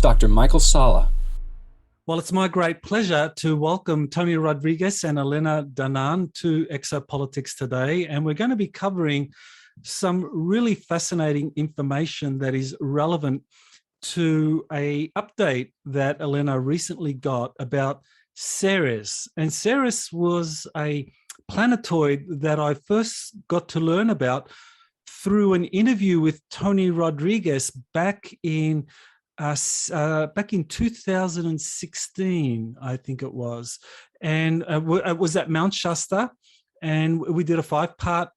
Dr. Michael Salla. Well, it's my great pleasure to welcome Tony Rodriguez and Elena Danaan to Exopolitics Today. And we're going to be covering some really fascinating information that is relevant to an update that Elena recently got about Ceres. And Ceres was a planetoid that I first got to learn about through an interview with Tony Rodriguez back in 2016, I think it was. And it was at Mount Shasta. And we did a 5-part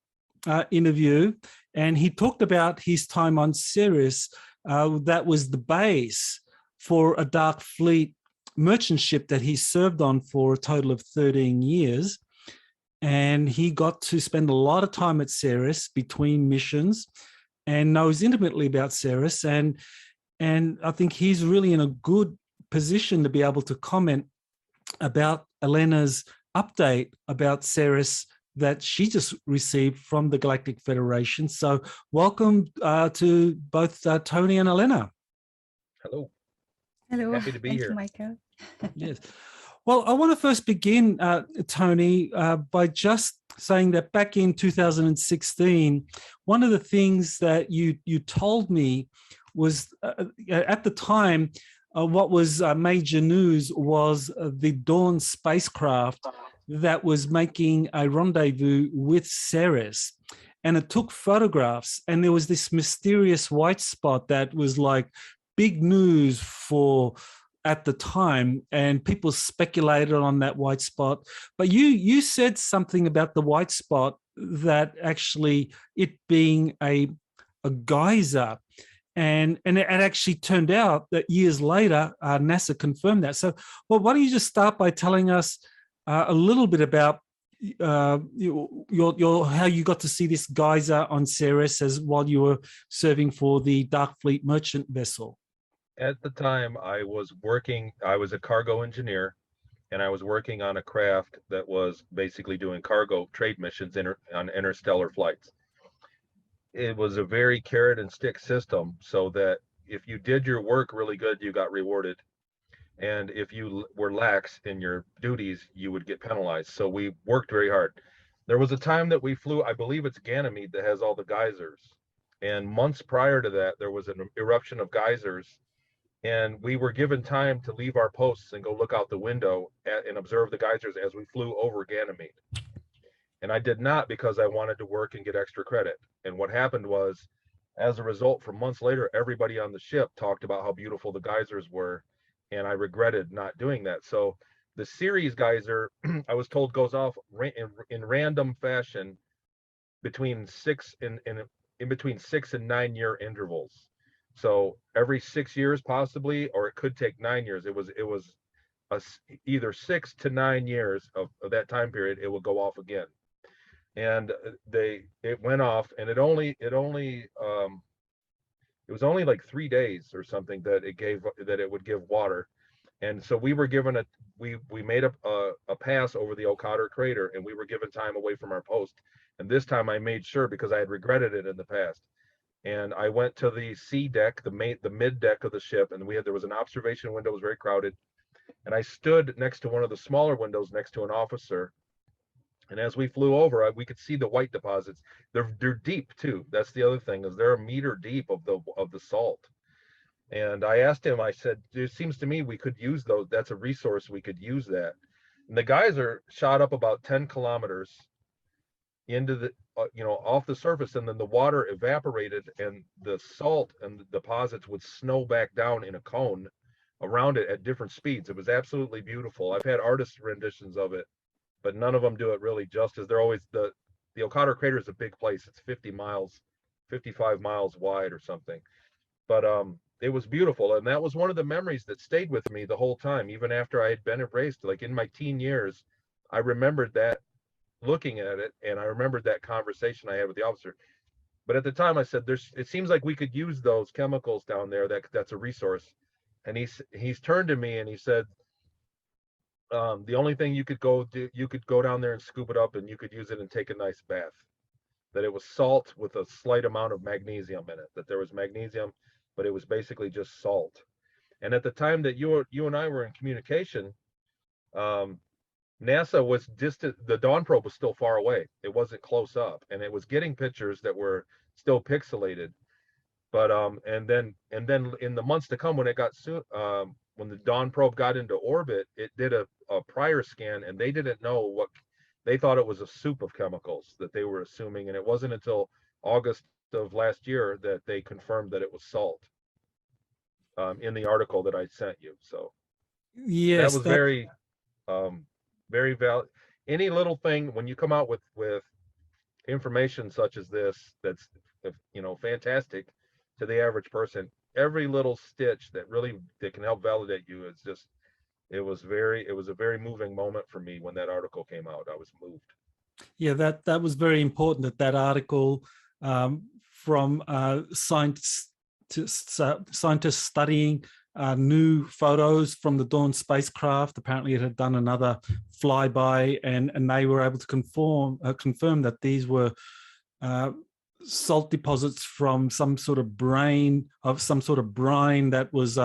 interview. And he talked about his time on Ceres. That was the base for a Dark Fleet merchant ship that he served on for a total of 13 years. And he got to spend a lot of time at Ceres between missions and knows intimately about Ceres. And I think he's really in a good position to be able to comment about Elena's update about Ceres that she just received from the Galactic Federation. So welcome to both Tony and Elena. Hello. Hello. Happy to be here. Thank you, Michael. Yes. Well, I want to first begin, Tony, by just saying that back in 2016, one of the things that you told me was at the time, what was major news was the Dawn spacecraft that was making a rendezvous with Ceres. And it took photographs, and there was this mysterious white spot that was like big news for at the time, and people speculated on that white spot. But you said something about the white spot, that actually it being a geyser. And it actually turned out that years later, NASA confirmed that. So, well, why don't you just start by telling us a little bit about your how you got to see this geyser on Ceres as while you were serving for the Dark Fleet merchant vessel? At the time, I was a cargo engineer, and I was working on a craft that was basically doing cargo trade missions on interstellar flights. It was a very carrot and stick system, so that if you did your work really good, you got rewarded. And if you were lax in your duties, you would get penalized. So we worked very hard. There was a time that we flew, I believe it's Ganymede that has all the geysers. And months prior to that, there was an eruption of geysers. And we were given time to leave our posts and go look out the window and observe the geysers as we flew over Ganymede. And I did not, because I wanted to work and get extra credit. And what happened was, as a result, for months later, everybody on the ship talked about how beautiful the geysers were. And I regretted not doing that. So the Ceres geyser, I was told, goes off in random fashion between 6 and 9 year intervals. So every 6 years possibly, or it could take 9 years. It was either 6 to 9 years of that time period, it will go off again. And it went off, and it was only like 3 days or something that it would give water. And so we were given we made a pass over the Okator crater, and we were given time away from our post. And this time I made sure, because I had regretted it in the past. And I went to the C deck, the mid deck of the ship, and there was an observation window, it was very crowded. And I stood next to one of the smaller windows next to an officer. And as we flew over, we could see the white deposits. They're deep too. That's the other thing, is they're a meter deep of the salt. And I asked him, I said, it seems to me we could use those. That's a resource, we could use that. And the geyser shot up about 10 kilometers into the, off the surface, and then the water evaporated, and the salt and the deposits would snow back down in a cone around it at different speeds. It was absolutely beautiful. I've had artist renditions of it, but none of them do it really justice. They're always, the Okator crater is a big place. It's 55 miles wide or something. But it was beautiful. And that was one of the memories that stayed with me the whole time, even after I had been erased. Like in my teen years, I remembered that, looking at it, and I remembered that conversation I had with the officer. But at the time I said, it seems like we could use those chemicals down there. That's a resource. And he's turned to me and he said, the only thing you could go down there and scoop it up, and you could use it and take a nice bath. That it was salt with a slight amount of magnesium in it, that there was magnesium, but it was basically just salt. And at the time that you and I were in communication, NASA was distant. The Dawn probe was still far away. It wasn't close up, and it was getting pictures that were still pixelated. But and then in the months to come, when it got when the Dawn probe got into orbit, it did a prior scan, and they didn't know what they thought it was a soup of chemicals that they were assuming, and it wasn't until August of last year that they confirmed that it was salt. In the article that I sent you, so Yes, that was very valid. Any little thing when you come out with information such as this, that's fantastic to the average person. Every little stitch that can help validate you is just. It was a very moving moment for me when that article came out. I was moved. Yeah, that was very important. That article from scientists studying new photos from the Dawn spacecraft. Apparently, it had done another flyby, and they were able to confirm that these were salt deposits from some sort of brine that was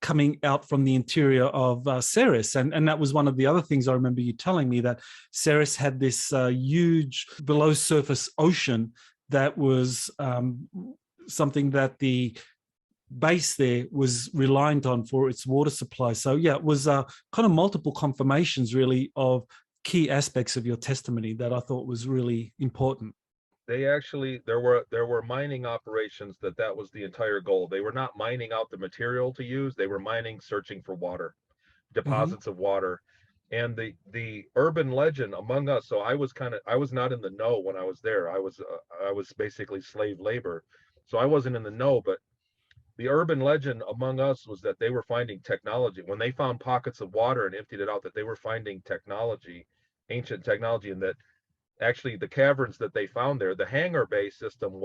coming out from the interior of Ceres. And that was one of the other things I remember you telling me, that Ceres had this huge below surface ocean that was something that the base there was reliant on for its water supply. So yeah, it was kind of multiple confirmations really of key aspects of your testimony that I thought was really important. They actually, there were mining operations that was the entire goal. They were not mining out the material to use. They were searching for water, deposits of water. And the urban legend among us, so I was not in the know when I was there. I was basically slave labor. So I wasn't in the know, but the urban legend among us was that they were finding technology. When they found pockets of water and emptied it out, that they were finding technology, ancient technology, and that actually the caverns that they found there, the hangar bay system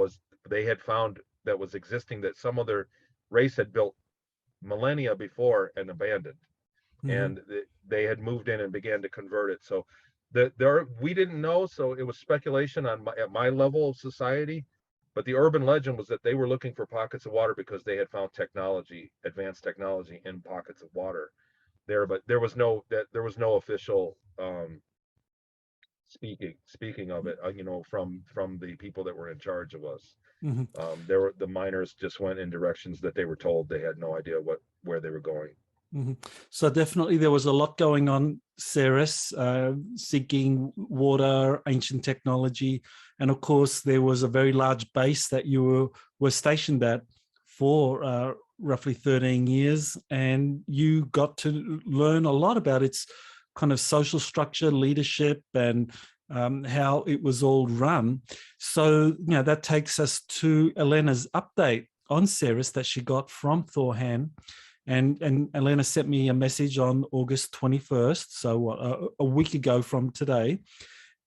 they had found that was existing, that some other race had built millennia before and abandoned. And they had moved in and began to convert it. So we didn't know, so it was speculation at my level of society. But the urban legend was that they were looking for pockets of water because they had found advanced technology in pockets of water there. But there was no official speaking of it, from the people that were in charge of us. The miners just went in directions that they were told. They had no idea where they were going. So definitely there was a lot going on, Ceres, seeking water, ancient technology, and of course there was a very large base that you were stationed at for roughly 13 years, and you got to learn a lot about its kind of social structure, leadership, and how it was all run. So that takes us to Elena's update on Ceres that she got from Thor Han. And Elena sent me a message on August 21st, so a week ago from today.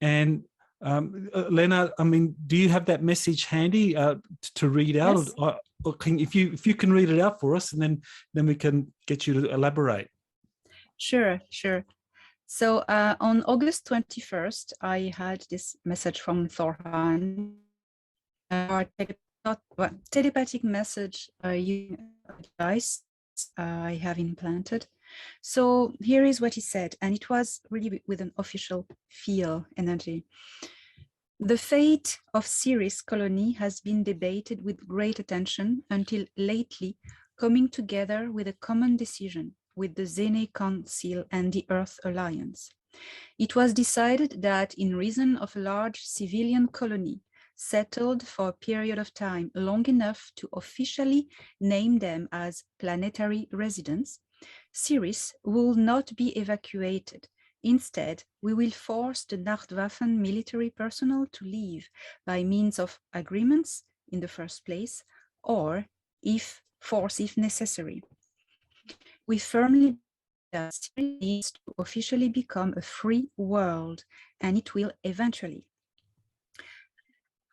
And Elena, I mean, do you have that message handy to read out? Yes. Or if you can read it out for us, and then we can get you to elaborate. Sure. So on August 21st, I had this message from Thor Han, telepathic message using a device I have implanted. So here is what he said, and it was really with an official feel energy. The fate of Ceres colony has been debated with great attention until lately, coming together with a common decision with the Zene Council and the Earth Alliance. It was decided that in reason of a large civilian colony settled for a period of time long enough to officially name them as planetary residents, Ceres will not be evacuated. Instead, we will force the Nachtwaffen military personnel to leave by means of agreements in the first place, or force if necessary. We firmly believe that Ceres needs to officially become a free world, and it will eventually.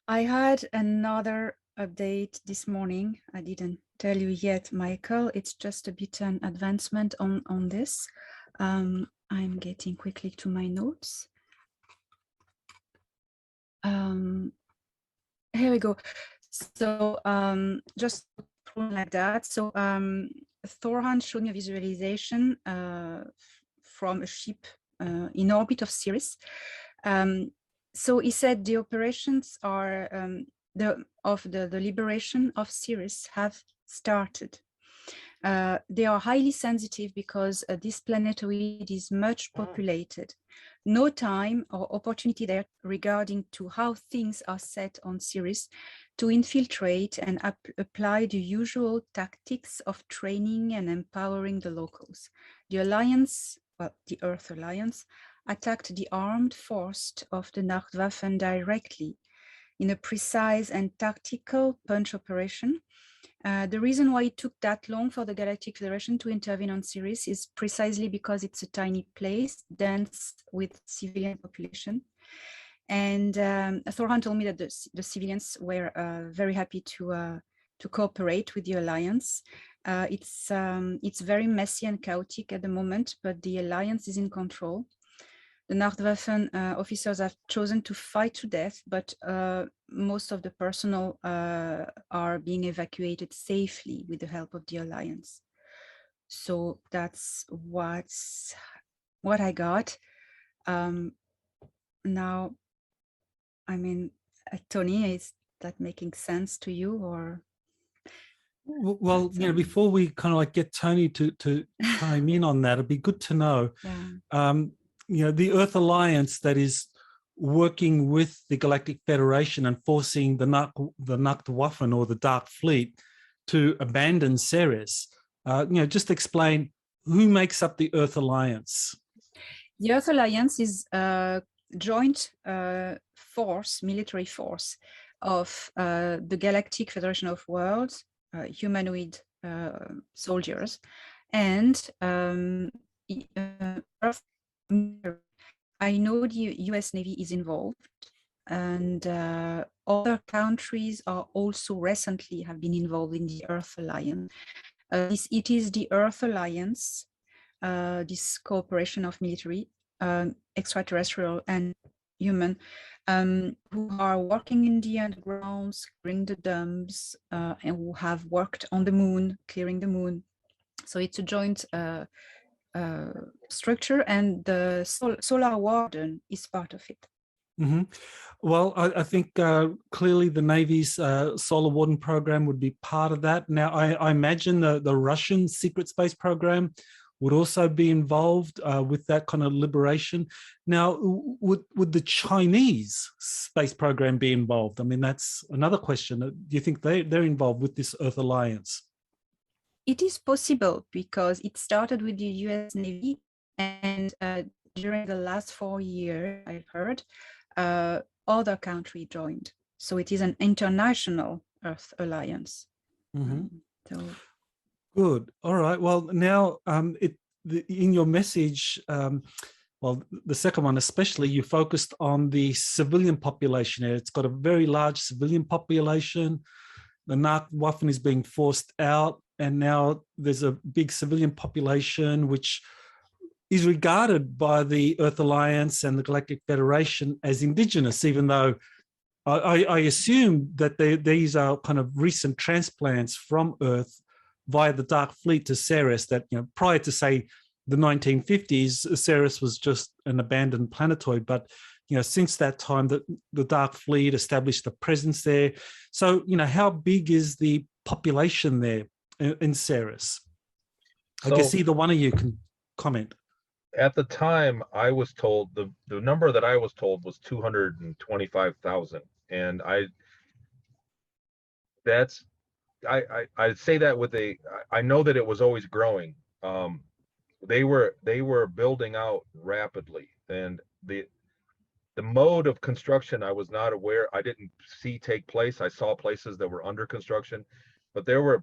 I had another update this morning. I didn't tell you yet, Michael. It's just a bit an advancement on this. I'm getting quickly to my notes. Here we go. So just like that. So Thor Han showed me a visualization from a ship in orbit of Ceres. So he said the operations are the liberation of Ceres have started. They are highly sensitive because this planetoid is much populated. No time or opportunity there regarding to how things are set on Ceres to infiltrate and apply the usual tactics of training and empowering the locals. The Alliance, well, the Earth Alliance, attacked the armed force of the Nachtwaffen directly in a precise and tactical punch operation. The reason why it took that long for the Galactic Federation to intervene on Ceres is precisely because it's a tiny place, dense with civilian population. And Thor Han told me that the civilians were very happy to cooperate with the Alliance. It's very messy and chaotic at the moment, but the Alliance is in control. The Nachtwaffen officers have chosen to fight to death, but most of the personnel are being evacuated safely with the help of the Alliance. So that's what I got. Now, I mean, Tony, is that making sense to you, or? Well, you know, before we kind of like get Tony to chime in on that, it'd be good to know. Yeah. You know, the Earth Alliance that is working with the Galactic Federation and forcing the Nachtwaffen or the Dark Fleet to abandon Ceres. You know, just explain who makes up the Earth Alliance. The Earth Alliance is a joint force, military force of the Galactic Federation of Worlds, humanoid soldiers, and Earth. I know the US Navy is involved, and other countries are also recently have been involved in the Earth Alliance. It is the Earth Alliance, this cooperation of military, extraterrestrial and human, who are working in the undergrounds, clearing the dumps, and who have worked on the moon, clearing the moon. So it's a joint structure, and the Solar Warden is part of it. Mm-hmm. Well, I think clearly the Navy's Solar Warden program would be part of that. Now, I imagine the Russian secret space program would also be involved with that kind of liberation. Now, would the Chinese space program be involved? I mean, that's another question. Do you think they're involved with this Earth Alliance? It is possible because it started with the US Navy, and during the last 4 years, I've heard, other countries joined. So it is an international Earth Alliance. Mm-hmm. So. Good. All right. Well, now in your message, well, the second one especially, you focused on the civilian population. It's got a very large civilian population. The Nachtwaffen is being forced out, and now there's a big civilian population which is regarded by the Earth Alliance and the Galactic Federation as indigenous, even though I assume that these are kind of recent transplants from Earth via the Dark Fleet to Ceres, that, you know, prior to, say, the 1950s, Ceres was just an abandoned planetoid. But, you know, since that time, the Dark Fleet established a presence there. So, you know, how big is the population there in Ceres? I guess either one of you can comment. At the time, I was told, the number that I was told was 225,000. And I'd say that with I know that it was always growing. They were building out rapidly, and the mode of construction I was not aware, I didn't see take place. I saw places that were under construction, but there were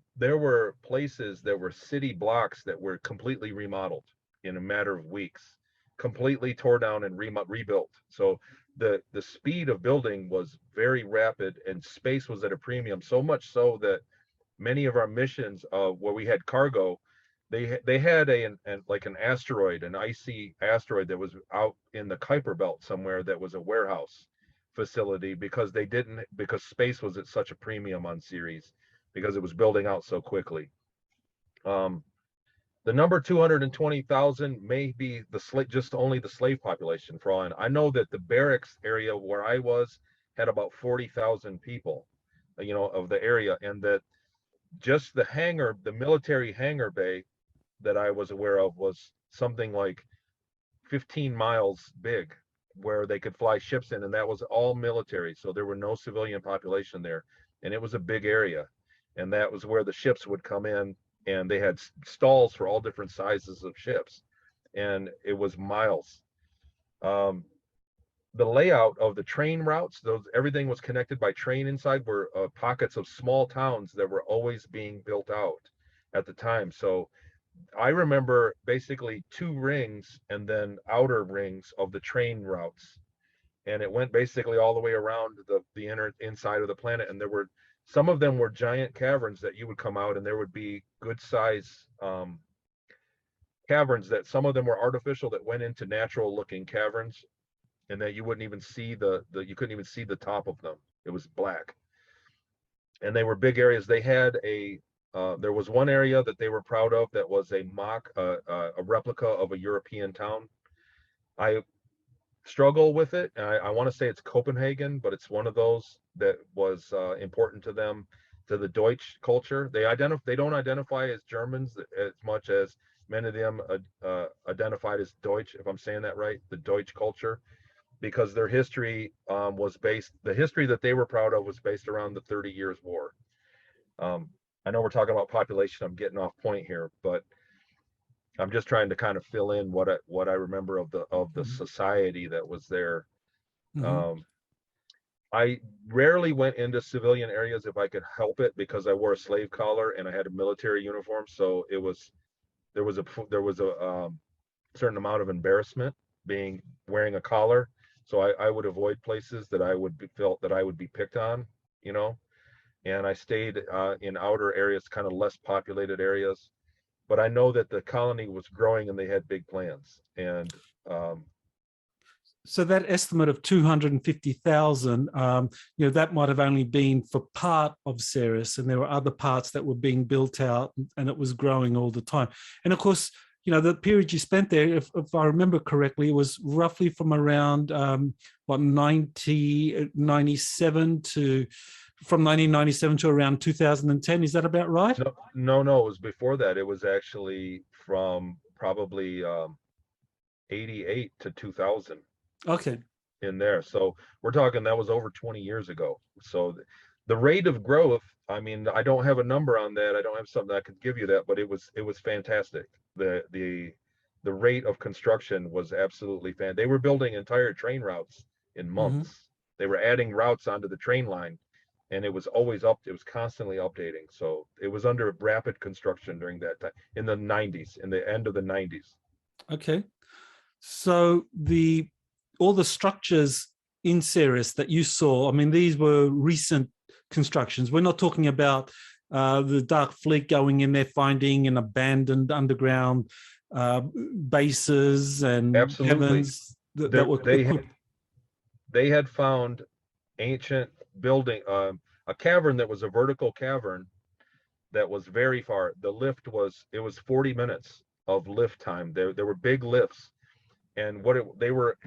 places that were city blocks that were completely remodeled in a matter of weeks, completely tore down and rebuilt. So the speed of building was very rapid, and space was at a premium, so much so that many of our missions where we had cargo, they had like an asteroid, an icy asteroid that was out in the Kuiper Belt somewhere, that was a warehouse facility, because space was at such a premium on Ceres, because it was building out so quickly. The number 220,000 may be just only the slave population for all I know that the barracks area where I was had about 40,000 people, of the area, and that just the military hangar bay that I was aware of was something like 15 miles big, where they could fly ships in, and that was all military. So there were no civilian population there, and it was a big area, and that was where the ships would come in, and they had stalls for all different sizes of ships, and it was miles. The layout of the train routes, everything was connected by train inside, were pockets of small towns that were always being built out at the time. So I remember basically 2 rings and then outer rings of the train routes, and it went basically all the way around the inside of the planet. And some of them were giant caverns that you would come out, and there would be good size caverns that some of them were artificial, that went into natural looking caverns, and that you wouldn't even see you couldn't even see the top of them. It was black, and they were big areas. They had there was one area that they were proud of that was a replica of a European town. I struggle with it. I want to say it's Copenhagen, but it's one of those that was important to them, to the Deutsch culture. They don't identify as Germans as much as many of them identified as Deutsch, if I'm saying that right, the Deutsch culture, because their history the history that they were proud of was based around the 30 Years' War. I know we're talking about population. I'm getting off point here, but I'm just trying to kind of fill in what I remember of the society that was there. I rarely went into civilian areas if I could help it, because I wore a slave collar and I had a military uniform. So there was a certain amount of embarrassment wearing a collar. So I would avoid places that felt that I would be picked on, and I stayed in outer areas, kind of less populated areas. But I know that the colony was growing and they had big plans. And so that estimate of 250,000, that might have only been for part of Ceres, and there were other parts that were being built out, and it was growing all the time. And of course, the period you spent there, if I remember correctly, it was roughly from around 1997 to around 2010. Is that about right? No, it was before that. It was actually from probably 88 to 2000. Okay. In there. So we're talking, that was over 20 years ago. So the rate of growth, I mean, I don't have a number on that. I don't have something that could give you that, but it was fantastic. The rate of construction was absolutely fantastic. They were building entire train routes in months. They were adding routes onto the train line, and it was always it was constantly updating. So it was under rapid construction during that time, in the 90s, in the end of the 90s. Okay. So all the structures in Ceres that you saw, I mean, these were recent constructions. We're not talking about the Dark Fleet going in there, finding an abandoned underground bases and heavens that were equipped. They had found ancient building, a cavern that was a vertical cavern that was very far. The lift was 40 minutes of lift time. There were big lifts, and they were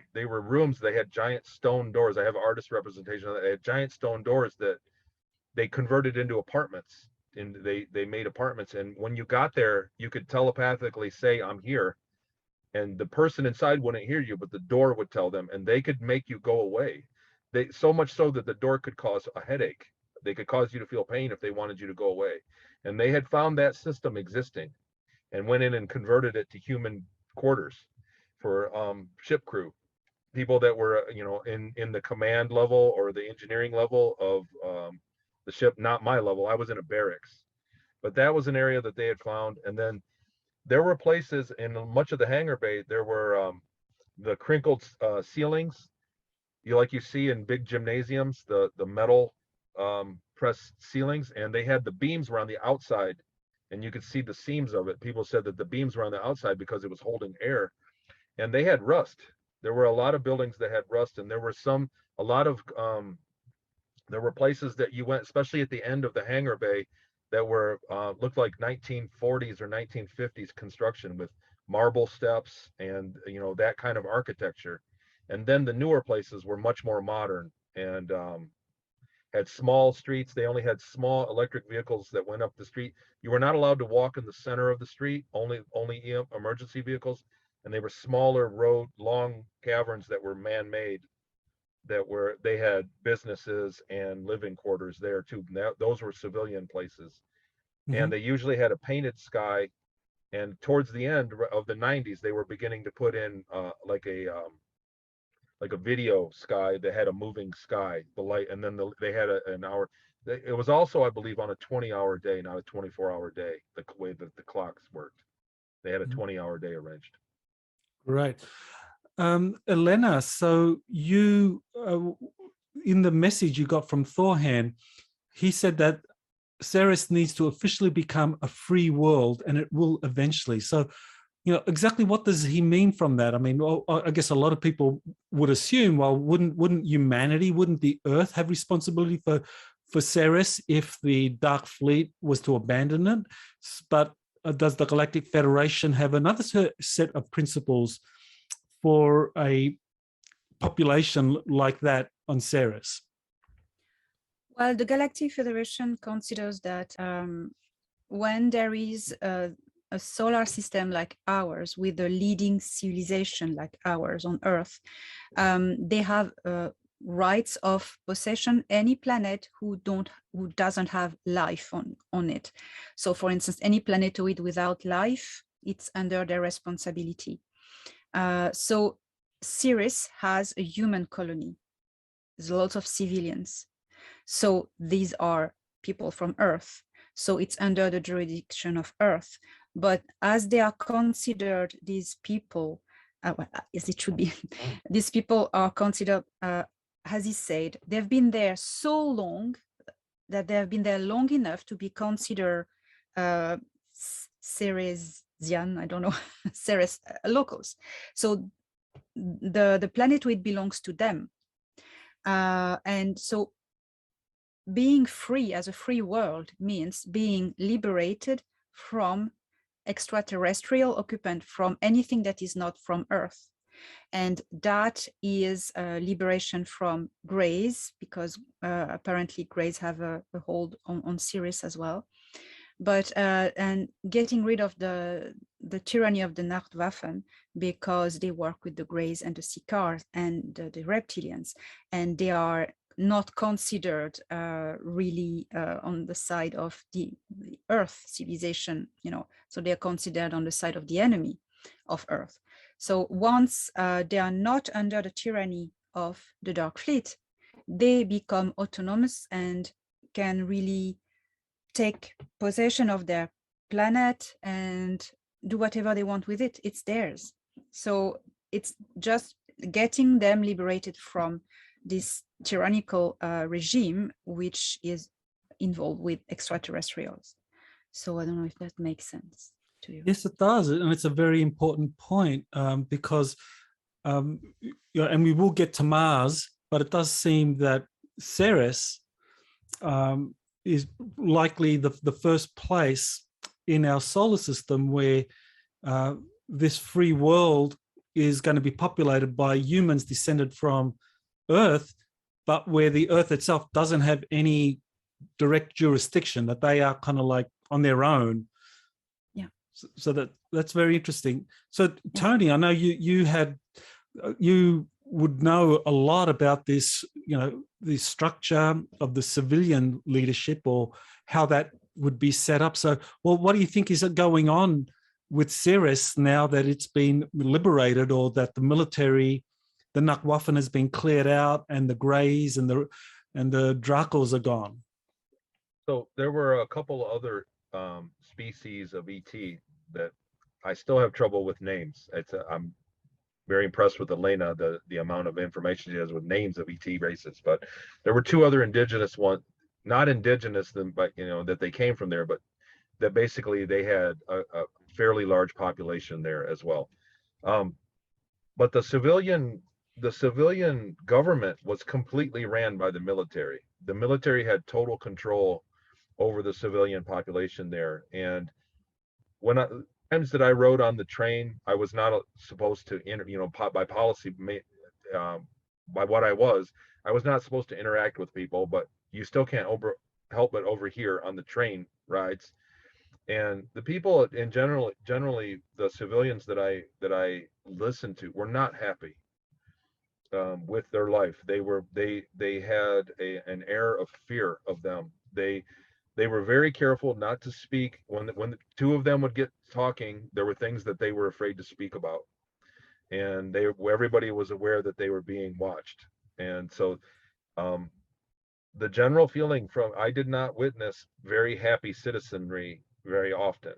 rooms. They had giant stone doors. I have artist representation of that. They had giant stone doors that they converted into apartments, and they made apartments. And when you got there, you could telepathically say, "I'm here," and the person inside wouldn't hear you, but the door would tell them, and they could make you go away. So much so that the door could cause a headache. They could cause you to feel pain if they wanted you to go away. And they had found that system existing, and went in and converted it to human quarters for ship crew, people that were in the command level or the engineering level of the ship. Not my level. I was in a barracks, but that was an area that they had found. And then there were places in much of the hangar bay. There were the crinkled ceilings, like you see in big gymnasiums, the metal press ceilings, and they had the beams were on the outside, and you could see the seams of it. People said that the beams were on the outside because it was holding air, and they had rust. There were a lot of buildings that had rust, and there were there were places that you went, especially at the end of the hangar bay, that were looked like 1940s or 1950s construction with marble steps and that kind of architecture. And then the newer places were much more modern and had small streets. They only had small electric vehicles that went up the street. You were not allowed to walk in the center of the street, only emergency vehicles. And they were smaller road, long caverns that were man-made, they had businesses and living quarters there too. Those were civilian places. Mhm. And they usually had a painted sky. And towards the end of the 90s, they were beginning to put in like a video sky that had a moving sky, the light, and then they had an hour. It was also, I believe, on a 20-hour day, not a 24-hour day, the way that the clocks worked. They had a 20-hour day arranged. Right. Elena, so you, in the message you got from Thor Han, he said that Ceres needs to officially become a free world, and it will eventually. So, exactly what does he mean from that? I mean, well, I guess a lot of people would assume, well, wouldn't humanity, wouldn't the Earth have responsibility for Ceres if the Dark Fleet was to abandon it? But does the Galactic Federation have another set of principles for a population like that on Ceres? Well, the Galactic Federation considers that when there is a solar system like ours with a leading civilization like ours on Earth, they have rights of possession any planet who doesn't have life on it. So, for instance, any planetoid without life, it's under their responsibility. So Ceres has a human colony. There's lots of civilians. So these are people from Earth. So it's under the jurisdiction of Earth. But as they are considered, these people, as it should be, these people are considered, as he said, they've been there so long that they have been there long enough to be considered Ceresian, I don't know, Ceres locals. So the planetoid belongs to them. And so being free as a free world means being liberated from extraterrestrial occupant, from anything that is not from Earth. And that is liberation from Greys, because apparently Greys have a hold on Ceres as well. But and getting rid of the tyranny of the Nachtwaffen, because they work with the Greys and the Sicars and the reptilians, and they are not considered really on the side of the Earth civilization, so they are considered on the side of the enemy of Earth. So once they are not under the tyranny of the Dark Fleet, they become autonomous and can really take possession of their planet and do whatever they want with it. It's theirs. So it's just getting them liberated from this tyrannical regime, which is involved with extraterrestrials. So I don't know if that makes sense to you. Yes, it does. And it's a very important point because, and we will get to Mars, but it does seem that Ceres is likely the first place in our solar system where this free world is going to be populated by humans descended from Earth, but where the Earth itself doesn't have any direct jurisdiction, that they are kind of like on their own. Yeah. So that's very interesting. So Tony, I know you would know a lot about this, the structure of the civilian leadership or how that would be set up. So, well, what do you think is going on with Ceres now that it's been liberated, or that the military, the Nachtwaffen has been cleared out, and the Greys and the Dracos are gone? So there were a couple of other species of ET that I still have trouble with names. I'm very impressed with Elena, the amount of information she has with names of ET races. But there were two other indigenous ones, not indigenous, but that they came from there, but that basically they had a fairly large population there as well. But the civilian government was completely ran by the military. The military had total control over the civilian population there. And when times that I rode on the train, I was not supposed to, by policy, by what I was not supposed to interact with people, but you still can't help but overhear on the train rides. And the people in generally the civilians that I listened to were not happy with their life. They had an air of fear of them. They were very careful not to speak. When the two of them would get talking, there were things that they were afraid to speak about, and everybody was aware that they were being watched. And so the general feeling I did not witness very happy citizenry very often.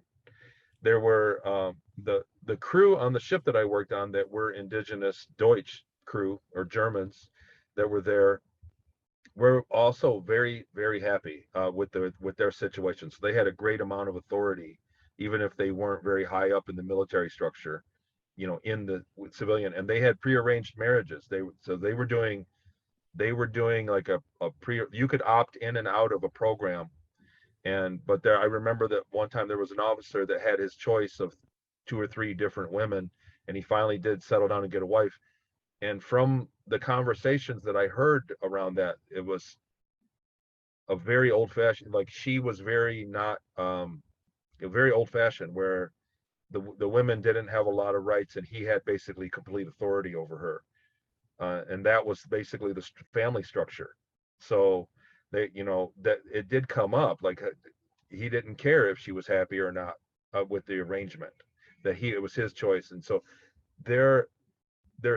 There were the crew on the ship that I worked on that were indigenous Deutsch crew, or Germans that were there, were also very, very happy with their situation. So they had a great amount of authority, even if they weren't very high up in the military structure, in the civilian. And they had prearranged marriages. They were doing like you could opt in and out of a program. But I remember that one time there was an officer that had his choice of 2 or 3 different women, and he finally did settle down and get a wife. And from the conversations that I heard around that, it was a very old-fashioned, like she was very not, very old-fashioned, where the women didn't have a lot of rights, and he had basically complete authority over her. And that was basically the family structure. So that it did come up, like he didn't care if she was happy or not with the arrangement, it was his choice. And so their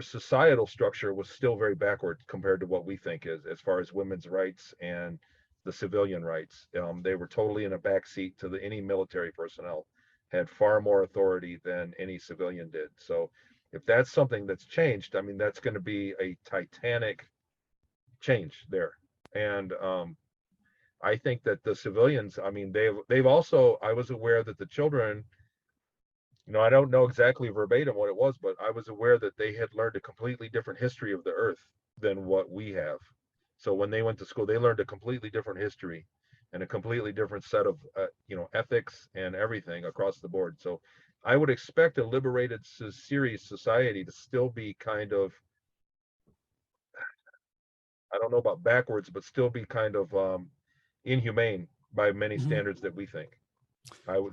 societal structure was still very backward compared to what we think is, as far as women's rights and the civilian rights. They were totally in a backseat to any military personnel, had far more authority than any civilian did. So if that's something that's changed, I mean, that's going to be a titanic change there. And I think that the civilians, I mean, they've also, I was aware that the children, I don't know exactly verbatim what it was, but I was aware that they had learned a completely different history of the earth than what we have. So when they went to school, they learned a completely different history and a completely different set of, ethics and everything across the board. So I would expect a liberated Ceres society to still be kind of, I don't know about backwards, but still be kind of inhumane by many standards that we think.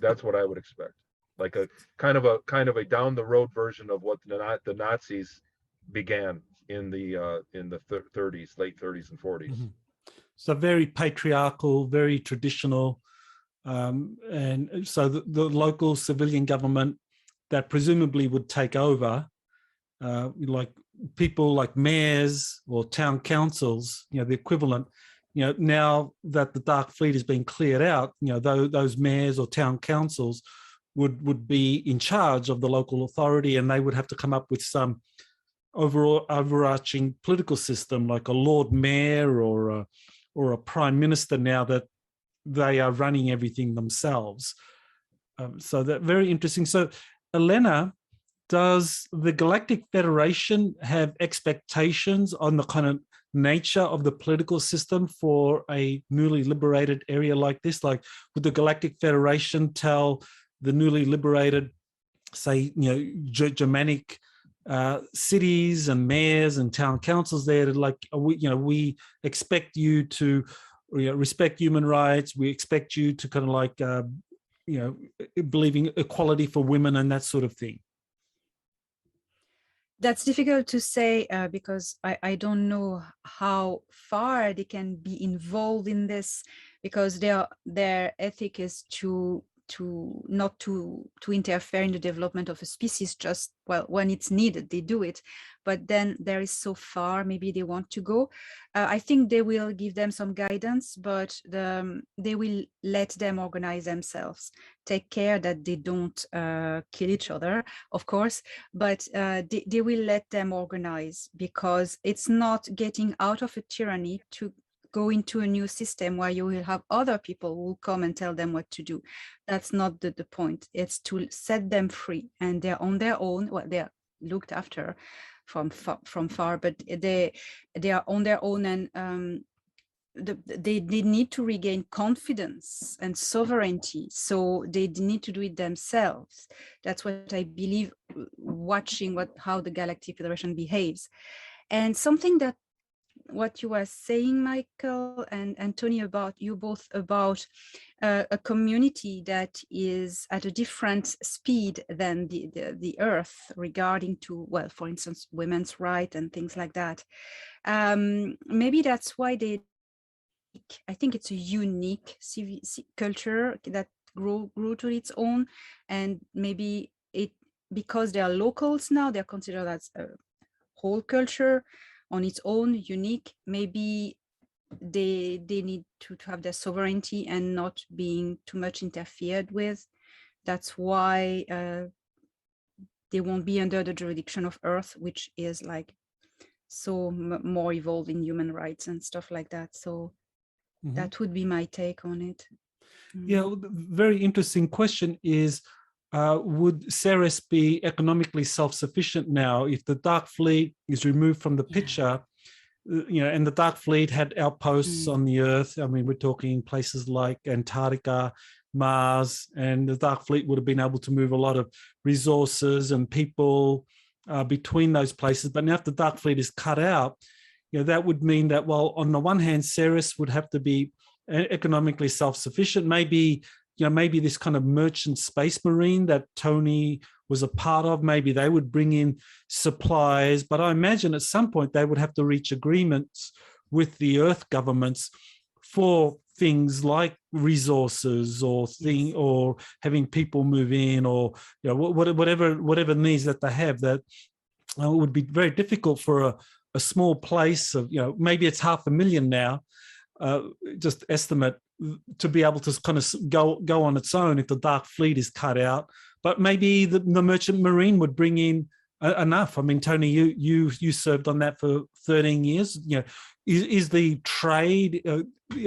That's what I would expect. Like a kind of a down the road version of what the Nazis began in the 30s, late 30s and 40s. So very patriarchal, very traditional, and so the local civilian government that presumably would take over, like people like mayors or town councils, the equivalent. Now that the Dark Fleet has been cleared out, those mayors or town councils would be in charge of the local authority, and they would have to come up with some overarching political system, like a Lord Mayor or a Prime Minister, now that they are running everything themselves. So that's very interesting. So, Elena, does the Galactic Federation have expectations on the kind of nature of the political system for a newly liberated area like this? Like, would the Galactic Federation tell the newly liberated, say, Germanic cities and mayors and town councils there to, like, we expect you to respect human rights, we expect you to kind of like believing equality for women and that sort of thing? That's difficult to say because I don't know how far they can be involved in this, because their ethic is not to interfere in the development of a species. Just, well, when it's needed, they do it. But then there is so far maybe they want to go. I think they will give them some guidance, but they will let them organize themselves. Take care that they don't kill each other, of course, but they will let them organize, because it's not getting out of a tyranny to go into a new system where you will have other people who will come and tell them what to do. That's not the point. It's to set them free, and they're on their own. Well, they're looked after from far, but they are on their own, and they need to regain confidence and sovereignty, so they need to do it themselves. That's what I believe, watching how the Galactic Federation behaves. And something that what you were saying, Michael and Tony, about you both, about a community that is at a different speed than the Earth regarding to, well, for instance, women's rights and things like that. Maybe that's why I think it's a unique culture that grew to its own, and maybe because they are locals now, they're considered as a whole culture on its own, unique. Maybe they need to have their sovereignty and not being too much interfered with. That's why they won't be under the jurisdiction of Earth, which is like so more evolved in human rights and stuff like that. So that would be my take on it. Yeah, well, the very interesting question is, would Ceres be economically self-sufficient now if the Dark Fleet is removed from the picture? And the Dark Fleet had outposts on the Earth. I mean, we're talking places like Antarctica, Mars, and the Dark Fleet would have been able to move a lot of resources and people between those places. But now if the Dark Fleet is cut out, that would mean that, well, on the one hand, Ceres would have to be economically self-sufficient. Maybe this kind of merchant space marine that Tony was a part of, maybe they would bring in supplies. But I imagine at some point they would have to reach agreements with the Earth governments for things like resources or having people move in, or whatever needs that they have. That it would be very difficult for a small place of, maybe it's 500,000 now, just estimate, to be able to kind of go on its own if the Dark Fleet is cut out. But maybe the merchant marine would bring in enough. I mean, Tony, you served on that for 13 years. Is the trade,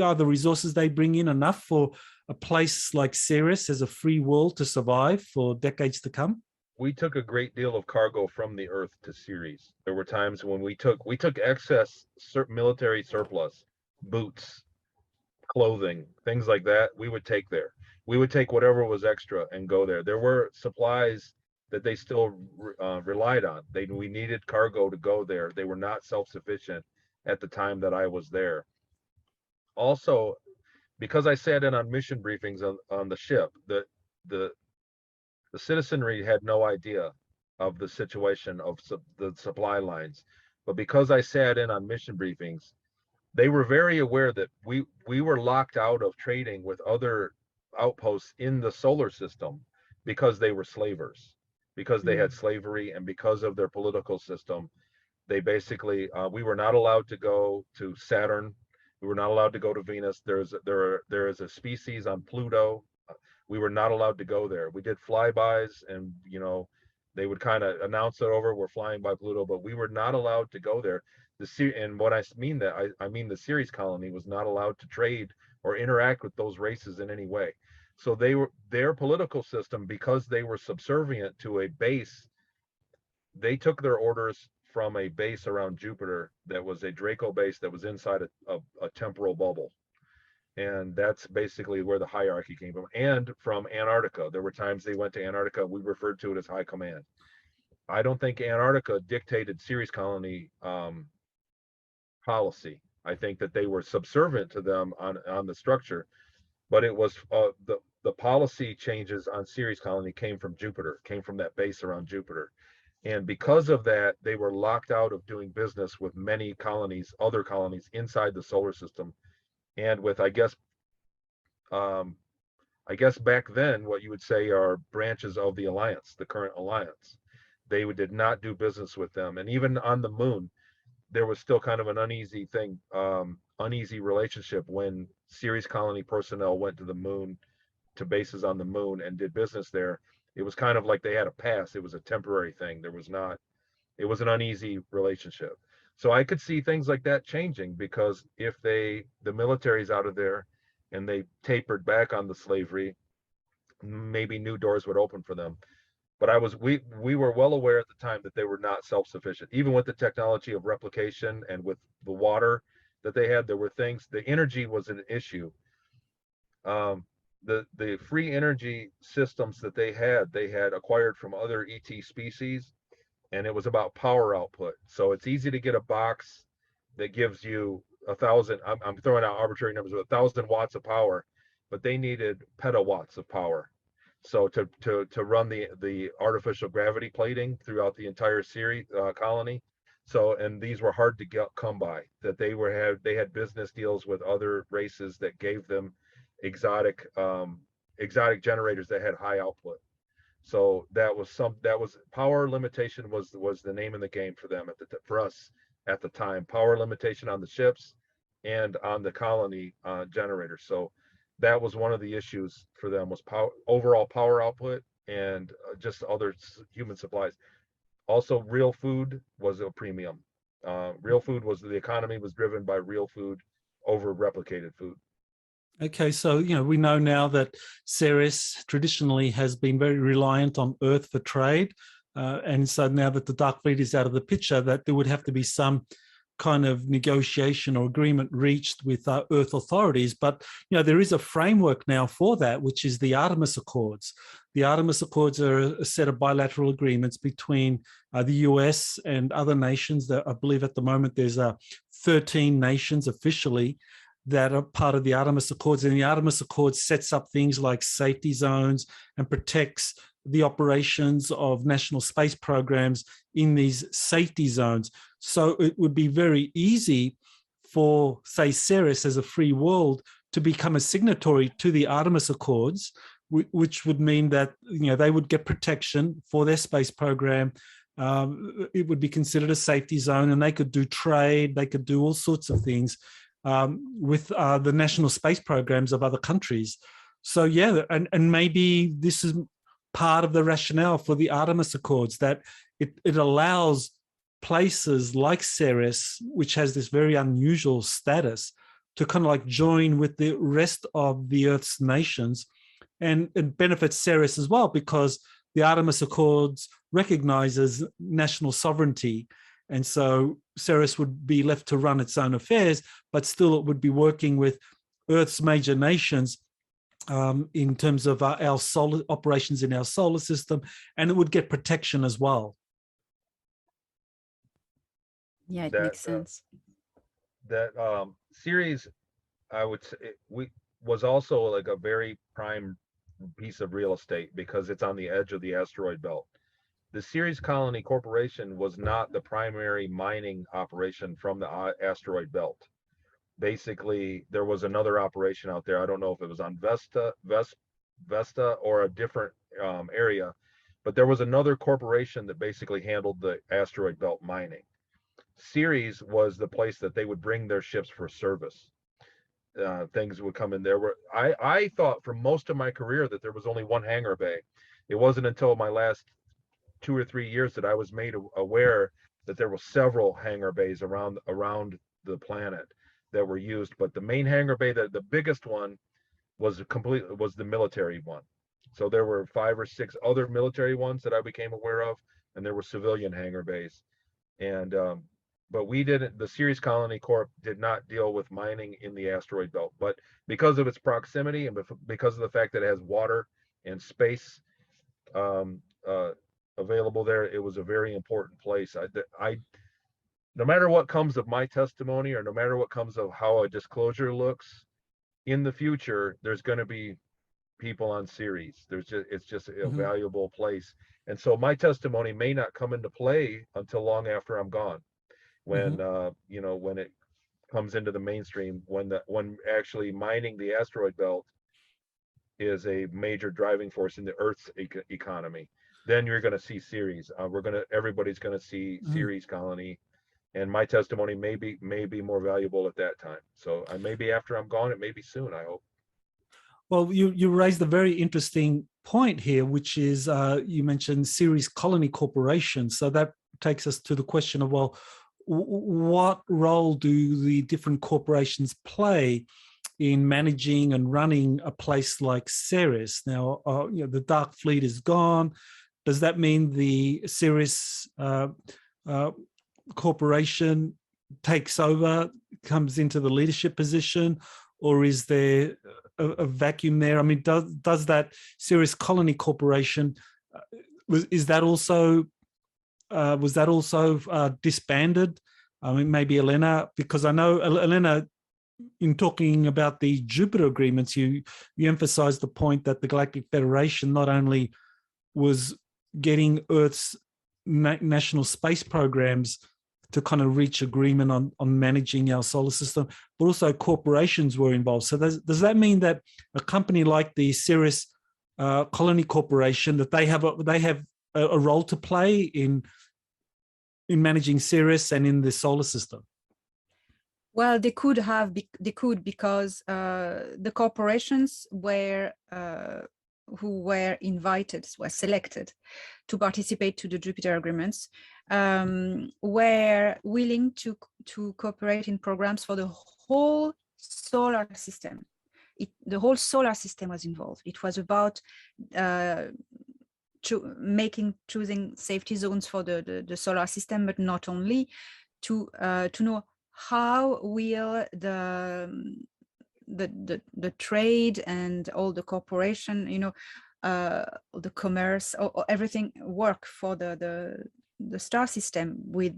are the resources they bring in enough for a place like Ceres as a free world to survive for decades to come? We took a great deal of cargo from the Earth to Ceres. There were times when we took excess military surplus, boots, clothing, things like that. We would take there. We would take whatever was extra and go there. There were supplies that they still relied on. We needed cargo to go there. They were not self-sufficient at the time that I was there. Also, because I sat in on mission briefings on the ship, the citizenry had no idea of the situation of the supply lines. But because I sat in on mission briefings, they were very aware that we were locked out of trading with other outposts in the solar system because they were slavers, because they had slavery, and because of their political system. They basically, we were not allowed to go to Saturn. We were not allowed to go to Venus. There is a species on Pluto. We were not allowed to go there. We did flybys, and they would kind of announce it over, we're flying by Pluto, but we were not allowed to go there. And what I mean that, I mean the Ceres colony was not allowed to trade or interact with those races in any way. So their political system, because they were subservient to a base, they took their orders from a base around Jupiter that was a Draco base that was inside a temporal bubble. And that's basically where the hierarchy came from. And from Antarctica. There were times they went to Antarctica. We referred to it as high command. I don't think Antarctica dictated Ceres colony policy. I think that they were subservient to them on the structure, but it was the policy changes on Ceres colony came from Jupiter, came from that base around Jupiter. And because of that, they were locked out of doing business with many colonies, other colonies inside the solar system. And with, I guess back then, what you would say are branches of the alliance, the current alliance, they did not do business with them. And even on the moon, there was still kind of an uneasy thing, uneasy relationship when Ceres colony personnel went to the moon, to bases on the moon, and did business there. It was kind of like they had a pass. It was a temporary thing. It was an uneasy relationship. So I could see things like that changing, because if the military's out of there and they tapered back on the slavery, maybe new doors would open for them. But we were well aware at the time that they were not self-sufficient, even with the technology of replication and with the water that they had. There were things, the energy was an issue. The free energy systems that they had acquired from other ET species, and it was about power output. So it's easy to get a box that gives you 1,000, I'm throwing out arbitrary numbers, 1,000 watts of power, but they needed petawatts of power. So to run the artificial gravity plating throughout the entire Ceres colony. So, and these were hard to come by, that they had business deals with other races that gave them exotic generators that had high output. So that was power limitation was the name of the game for them for us at the time. Power limitation on the ships and on the colony generators. So that was one of the issues for them, was overall power output and just other human supplies. Also, real food was a premium. Real food was, the economy was driven by real food over replicated food. Okay, so we know now that Ceres traditionally has been very reliant on Earth for trade, and so now that the Dark Fleet is out of the picture, that there would have to be some kind of negotiation or agreement reached with Earth authorities. But there is a framework now for that, which is the Artemis Accords. The Artemis Accords are a set of bilateral agreements between the US and other nations. That I believe at the moment there's 13 nations officially that are part of the Artemis Accords, and the Artemis Accords sets up things like safety zones and protects the operations of national space programs in these safety zones. So it would be very easy for, say, Ceres as a free world to become a signatory to the Artemis Accords, which would mean that they would get protection for their space program. It would be considered a safety zone, and they could do trade, they could do all sorts of things with the national space programs of other countries. So yeah, and maybe this is part of the rationale for the Artemis Accords, that it allows places like Ceres, which has this very unusual status, to kind of like join with the rest of the Earth's nations, and it benefits Ceres as well, because the Artemis Accords recognizes national sovereignty. And so Ceres would be left to run its own affairs, but still it would be working with Earth's major nations in terms of our solar operations in our solar system, and it would get protection as well. Yeah, it makes sense. That Ceres, I would say, was also like a very prime piece of real estate because it's on the edge of the asteroid belt. The Ceres Colony Corporation was not the primary mining operation from the asteroid belt. Basically, there was another operation out there. I don't know if it was on Vesta or a different area, but there was another corporation that basically handled the asteroid belt mining. Ceres was the place that they would bring their ships for service. Things would come in there. I thought for most of my career that there was only one hangar bay. It wasn't until my last 2 or 3 years that I was made aware that there were several hangar bays around the planet that were used. But the main hangar bay, the biggest one, was the military one. So there were 5 or 6 other military ones that I became aware of, and there were civilian hangar bays. And but the Ceres Colony Corp did not deal with mining in the asteroid belt. But because of its proximity and because of the fact that it has water and space available there, it was a very important place. No matter what comes of my testimony, or no matter what comes of how a disclosure looks in the future, there's going to be people on Ceres. It's just a valuable place. And so my testimony may not come into play until long after I'm gone, when when it comes into the mainstream, when actually mining the asteroid belt is a major driving force in the Earth's economy. Then you're going to see Ceres. Everybody's going to see Ceres Colony, and my testimony may be more valuable at that time. So I may be after I'm gone. It may be soon, I hope. Well, you raised a very interesting point here, which is you mentioned Ceres Colony Corporation. So that takes us to the question of, well, what role do the different corporations play in managing and running a place like Ceres? Now, the Dark Fleet is gone. Does that mean the Ceres Corporation takes over, comes into the leadership position, or is there a vacuum there? I mean, does that Ceres Colony Corporation, was that also disbanded? I mean, maybe Elena, because I know Elena, in talking about the Jupiter agreements, you emphasized the point that the Galactic Federation not only was getting Earth's national space programs to kind of reach agreement on managing our solar system, but also corporations were involved. So does that mean that a company like the Ceres Colony Corporation, that they have a role to play in managing Ceres and in the solar system? Well, they could because the corporations were who were invited, were selected to participate to the Jupiter agreements, were willing to cooperate in programs for the whole solar system. The whole solar system was involved. It was about choosing safety zones for the solar system, but not only, to know how will the trade and all the corporation, the commerce, or everything work for the star system, with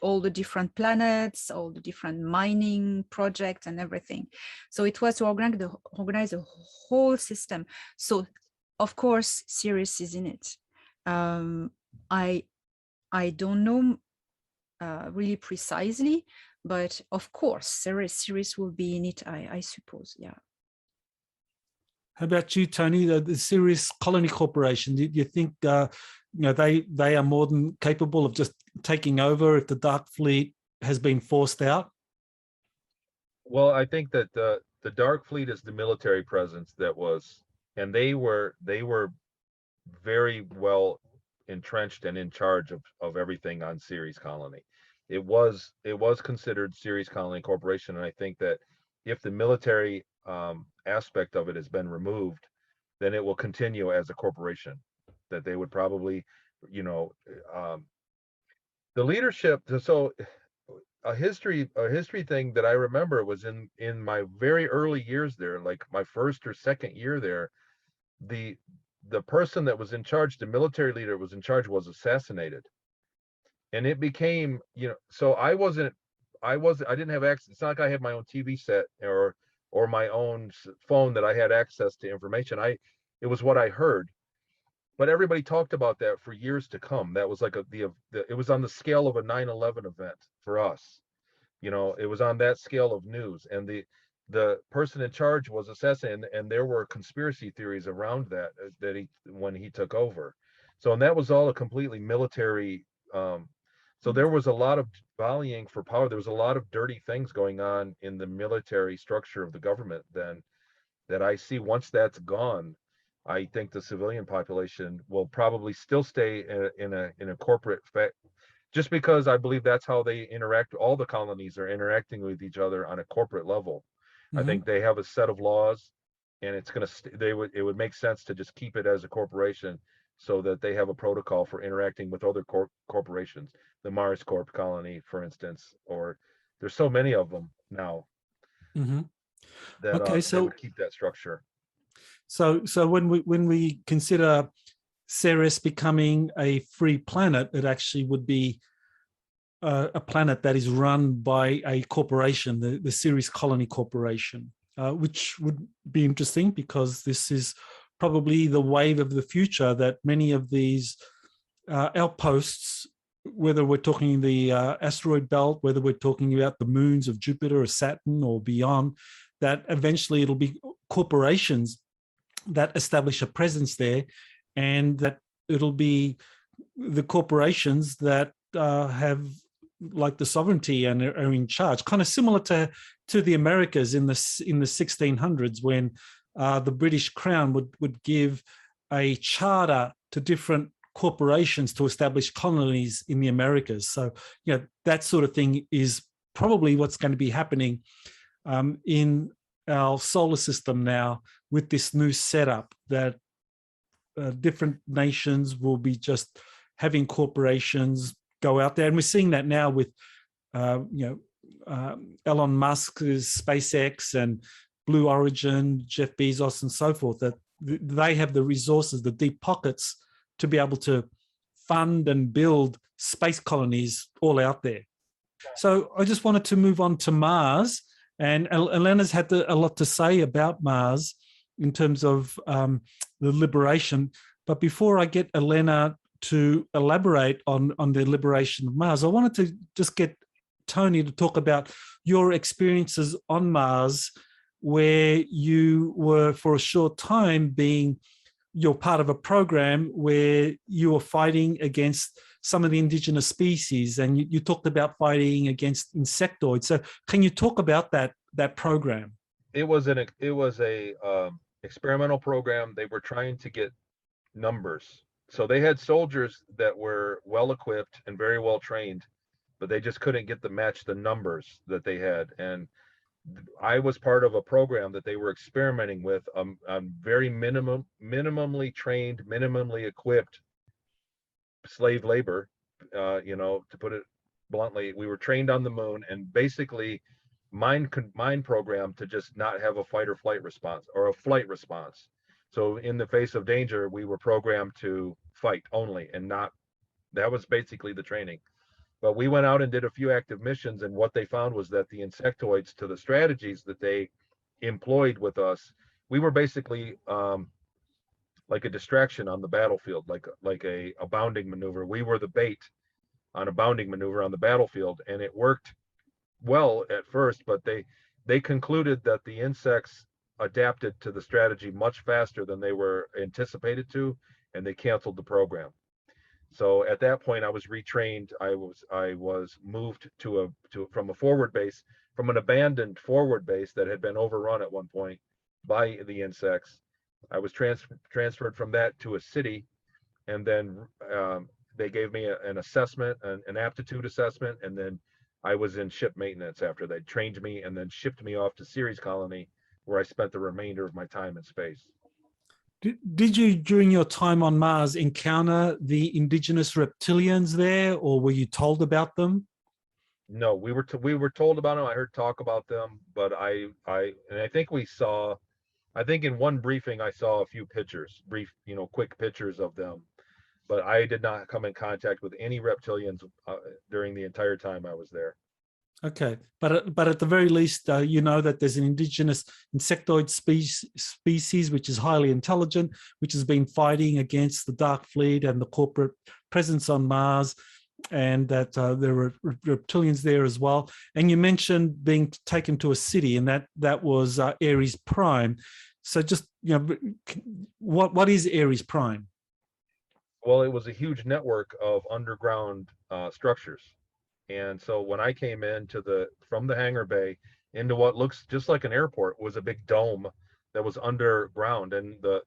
all the different planets, all the different mining projects and everything. So it was to organize the whole system. So of course Ceres is in it. I don't know really precisely, but of course Ceres will be in it, I suppose. Yeah. How about you, Tony? The Ceres Colony Corporation, do you think they are more than capable of just taking over if the Dark Fleet has been forced out? Well, I think that the Dark Fleet is the military presence that was, and they were very well entrenched and in charge of everything on Ceres Colony. It was considered Ceres Colony Corporation, and I think that if the military aspect of it has been removed, then it will continue as a corporation. That they would probably, the leadership. So a history thing that I remember was in my very early years there, like my first or second year there, the person that was in charge, the military leader was in charge, was assassinated. And it became, so I didn't have access. It's not like I had my own TV set or my own phone that I had access to information. It was what I heard, but everybody talked about that for years to come. That was like it was on the scale of a 9/11 event for us. It was on that scale of news, and the person in charge was assassinated, and there were conspiracy theories around that when he took over. So, and that was all a completely military. So there was a lot of volleying for power. There was a lot of dirty things going on in the military structure of the government then that I see. Once that's gone, I think the civilian population will probably still stay in a corporate just because I believe that's how they interact. All the colonies are interacting with each other on a corporate level. Mm-hmm. I think they have a set of laws, and it's going to it would make sense to just keep it as a corporation, so that they have a protocol for interacting with other corporations. The Mars Corp colony, for instance, or there's so many of them now. Mm-hmm. That they would keep that structure. So when we consider Ceres becoming a free planet, it actually would be a planet that is run by a corporation, the Ceres Colony Corporation, which would be interesting, because this is probably the wave of the future, that many of these outposts, whether we're talking the asteroid belt, whether we're talking about the moons of Jupiter or Saturn or beyond, that eventually it'll be corporations that establish a presence there, and that it'll be the corporations that have like the sovereignty and are in charge, kind of similar to the Americas in the 1600s, when the British Crown would give a charter to different corporations to establish colonies in the Americas. So, that sort of thing is probably what's going to be happening in our solar system now, with this new setup, that different nations will be just having corporations go out there. And we're seeing that now with Elon Musk's SpaceX and Blue Origin, Jeff Bezos, and so forth, that they have the resources, the deep pockets to be able to fund and build space colonies all out there. So I just wanted to move on to Mars, and Elena's had a lot to say about Mars in terms of the liberation. But before I get Elena to elaborate on the liberation of Mars, I wanted to just get Tony to talk about your experiences on Mars, where you were for a short time you're part of a program where you were fighting against some of the indigenous species, and you talked about fighting against insectoids. So can you talk about that program? It was a experimental program. They were trying to get numbers. So they had soldiers that were well equipped and very well trained, but they just couldn't get to match the numbers that they had. And I was part of a program that they were experimenting with on very minimally trained, minimally equipped slave labor. To put it bluntly, we were trained on the moon and basically mind programmed to just not have a fight or flight response or a flight response. So in the face of danger, we were programmed to fight only, and not, that was basically the training. But we went out and did a few active missions, and what they found was that the insectoids, to the strategies that they employed with us, we were basically like a distraction on the battlefield, like a bounding maneuver. We were the bait on a bounding maneuver on the battlefield, and it worked well at first, but they concluded that the insects adapted to the strategy much faster than they were anticipated to, and they canceled the program. So at that point, I was retrained. I was moved from a forward base, from an abandoned forward base that had been overrun at one point by the insects. I was transferred from that to a city, and then they gave me an assessment, an aptitude assessment, and then I was in ship maintenance after they trained me and then shipped me off to Ceres colony, where I spent the remainder of my time in space. Did you, during your time on Mars, encounter the indigenous reptilians there, or were you told about them? No, we were told about them. I heard talk about them, but I think in one briefing I saw a few pictures, quick pictures of them, but I did not come in contact with any reptilians during the entire time I was there. Okay, but at the very least, you know that there's an indigenous insectoid species which is highly intelligent, which has been fighting against the Dark Fleet and the corporate presence on Mars, and that there are reptilians there as well. And you mentioned being taken to a city, and that was Ares Prime. So just, what is Ares Prime? Well, it was a huge network of underground structures. And so when I came from the hangar bay into what looks just like an airport, was a big dome that was underground. And the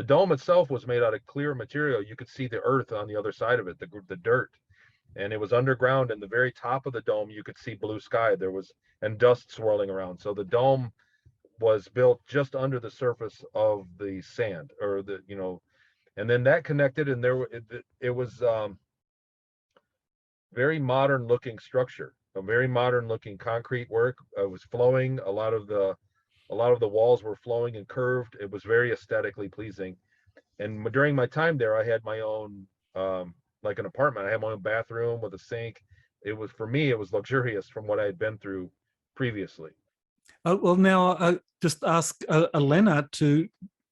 dome itself was made out of clear material. You could see the earth on the other side of it, the dirt. And it was underground, and the very top of the dome, you could see blue sky. And dust swirling around. So the dome was built just under the surface of the sand, and then that connected, and it was very modern looking structure, a very modern looking concrete work. It was flowing. A lot of the walls were flowing and curved. It was very aesthetically pleasing. And during my time there, I had my own, like an apartment. I had my own bathroom with a sink. For me, it was luxurious from what I had been through previously. Well, now I just ask Elena to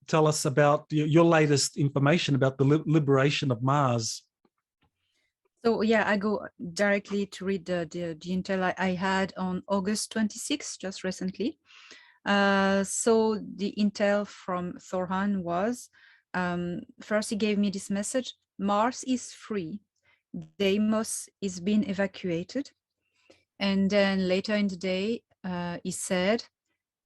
tell us about your latest information about the liberation of Mars. So yeah, I go directly to read the intel I had on August 26th, just recently. So the intel from Thor Han was, first he gave me this message: Mars is free, Deimos is being evacuated. And then later in the day, he said,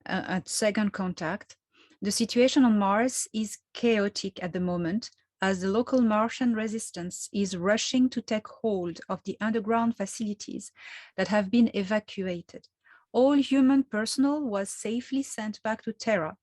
at second contact, the situation on Mars is chaotic at the moment, as the local Martian resistance is rushing to take hold of the underground facilities that have been evacuated. All human personnel was safely sent back to Terra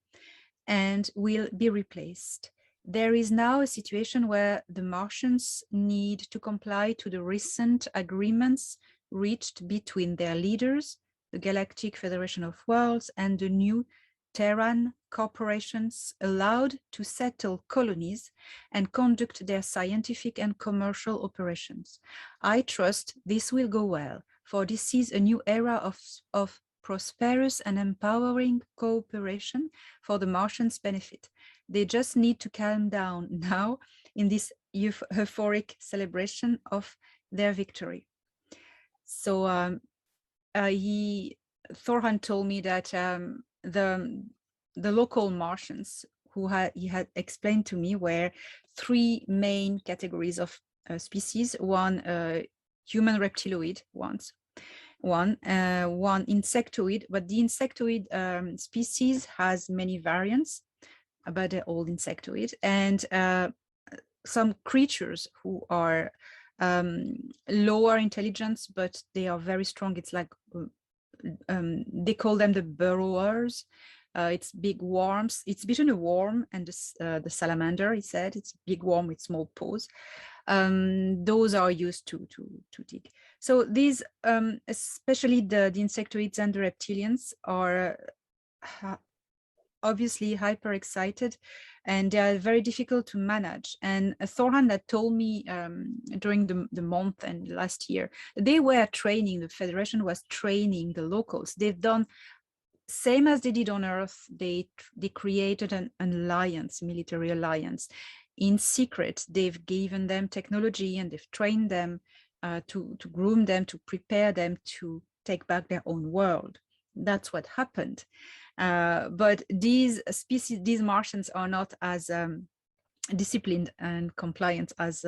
and will be replaced. There is now a situation where the Martians need to comply to the recent agreements reached between their leaders, the Galactic Federation of Worlds, and the new Terran corporations allowed to settle colonies and conduct their scientific and commercial operations. I trust this will go well, for this is a new era of prosperous and empowering cooperation for the Martians' benefit. They just need to calm down now in this euphoric celebration of their victory. So Thor Han told me that the local Martians he had explained to me were three main categories of species. One human reptiloid one insectoid, but the insectoid species has many variants, but they're all insectoid, and some creatures who are lower intelligence, but they are very strong. It's like they call them the burrowers. It's big worms. It's between a worm and the salamander. He said it's a big worm with small paws. Those are used to dig. So these, especially the insectoids and the reptilians, are obviously hyper excited, and they are very difficult to manage. And Thor Han had told me during the month and last year, they were training, the Federation was training the locals. They've done same as they did on Earth. They created an alliance, military alliance. In secret, they've given them technology and they've trained them to groom them, to prepare them to take back their own world. That's what happened. But these species, these Martians, are not as disciplined and compliant as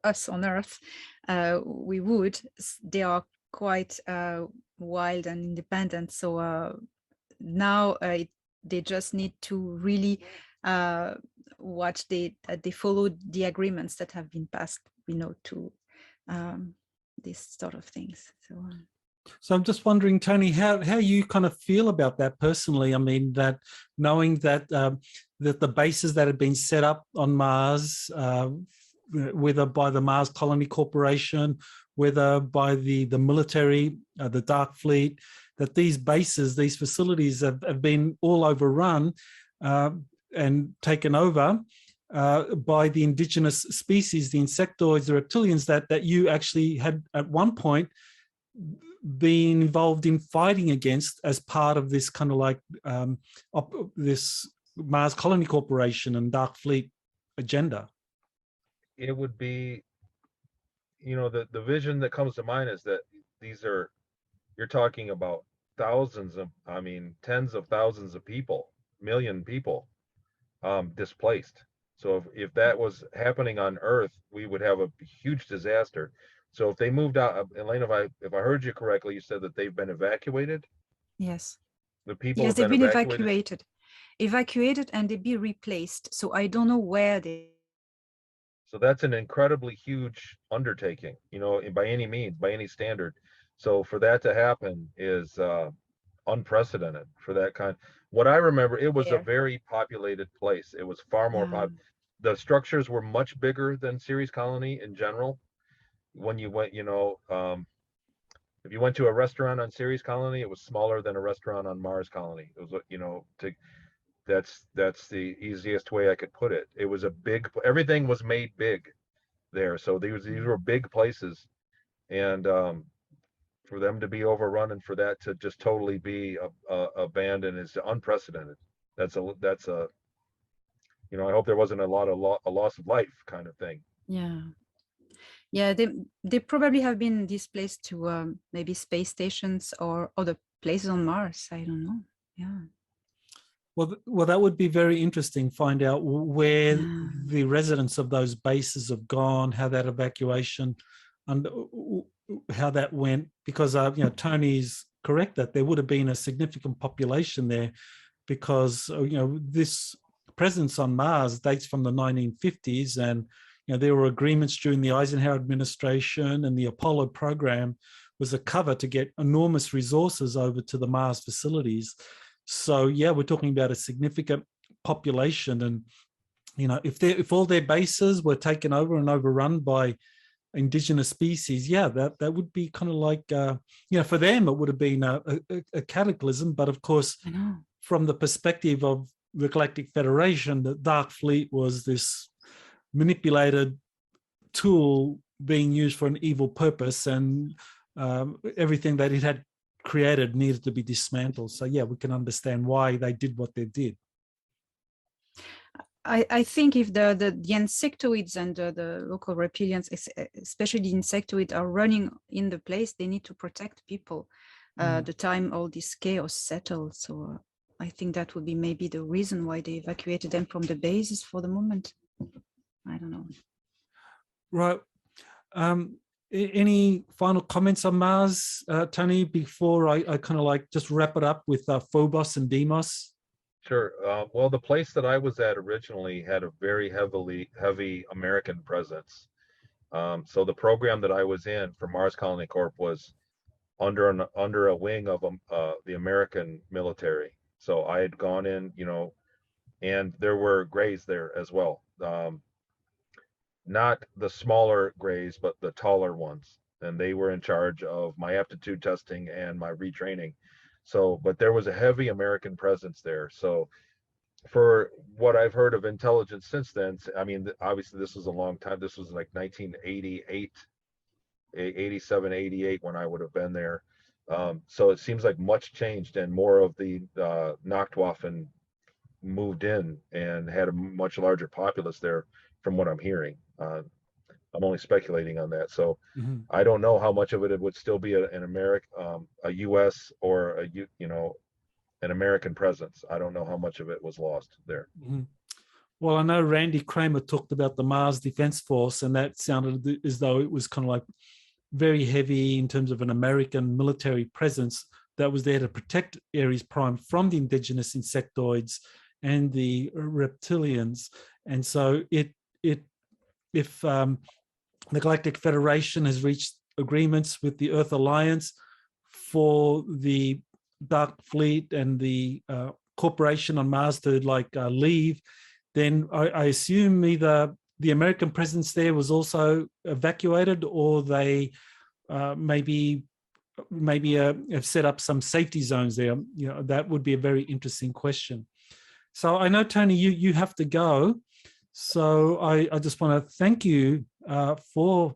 us on Earth. We would. They are quite wild and independent. So now they just need to really watch they follow the agreements that have been passed, to these sort of things. So I'm just wondering, Tony, how you kind of feel about that personally. I mean, that knowing that that the bases that have been set up on Mars, whether by the Mars Colony Corporation, whether by the military, the Dark Fleet, that these bases, these facilities have been all overrun and taken over by the indigenous species, the insectoids, the reptilians, that you actually had at one point been involved in fighting against as part of this kind of like this Mars Colony Corporation and Dark Fleet agenda. It would be, the vision that comes to mind is that you're talking about tens of thousands of people, million people displaced. So if that was happening on Earth, we would have a huge disaster. So if they moved out, Elena, if I heard you correctly, you said that they've been evacuated? Yes. The people yes, have they've been evacuated and they'll be replaced. So I don't know where they. So that's an incredibly huge undertaking, by any means, by any standard. So for that to happen is unprecedented for that kind. What I remember, it was a very populated place. It was far more the structures were much bigger than Ceres Colony in general. When you went, if you went to a restaurant on Ceres Colony, it was smaller than a restaurant on Mars Colony. It was, that's the easiest way I could put it. It was everything was made big there. So these were big places, and for them to be overrun and for that to just totally be abandoned is unprecedented. That's a I hope there wasn't a loss of life kind of thing. Yeah, they probably have been displaced to maybe space stations or other places on Mars. I don't know. Well, that would be very interesting. Find out where the residents of those bases have gone, how that evacuation and how that went. Because Tony's correct that there would have been a significant population there, because this presence on Mars dates from the 1950s, and there were agreements during the Eisenhower administration, and the Apollo program was a cover to get enormous resources over to the Mars facilities. So we're talking about a significant population, and if all their bases were taken over and overrun by indigenous species, yeah, that would be kind of like, for them, it would have been a cataclysm. But of course, from the perspective of the Galactic Federation, the Dark Fleet was this manipulated tool being used for an evil purpose, and everything that it had created needed to be dismantled. So yeah, we can understand why they did what they did. I think if the insectoids and the local reptilians, especially the insectoids, are running in the place, they need to protect people the time all this chaos settled. So I think that would be maybe the reason why they evacuated them from the bases for the moment. I don't know. Right. Any final comments on Mars, Tony, before I kind of like just wrap it up with Phobos and Deimos? Sure. Well, the place that I was at originally had a very heavy American presence. So the program that I was in for Mars Colony Corp was under a wing of the American military. So I had gone in, and there were Greys there as well. Not the smaller Greys, but the taller ones. And they were in charge of my aptitude testing and my retraining. So, but there was a heavy American presence there. So for what I've heard of intelligence since then, I mean, obviously this was a long time. This was like 1988, 87, 88 when I would have been there. So it seems like much changed, and more of the Nachtwaffen moved in and had a much larger populace there from what I'm hearing. I'm only speculating on that. So I don't know how much of it would still be an American, a U.S. or an American presence. I don't know how much of it was lost there. Well, I know Randy Kramer talked about the Mars Defense Force, and that sounded as though it was kind of like very heavy in terms of an American military presence that was there to protect Aries Prime from the indigenous insectoids and the reptilians. And so if the Galactic Federation has reached agreements with the Earth Alliance for the Dark Fleet and the corporation on Mars to leave, then I assume either the American presence there was also evacuated, or they maybe have set up some safety zones there. That would be a very interesting question. So I know, Tony, you have to go. So I just want to thank you for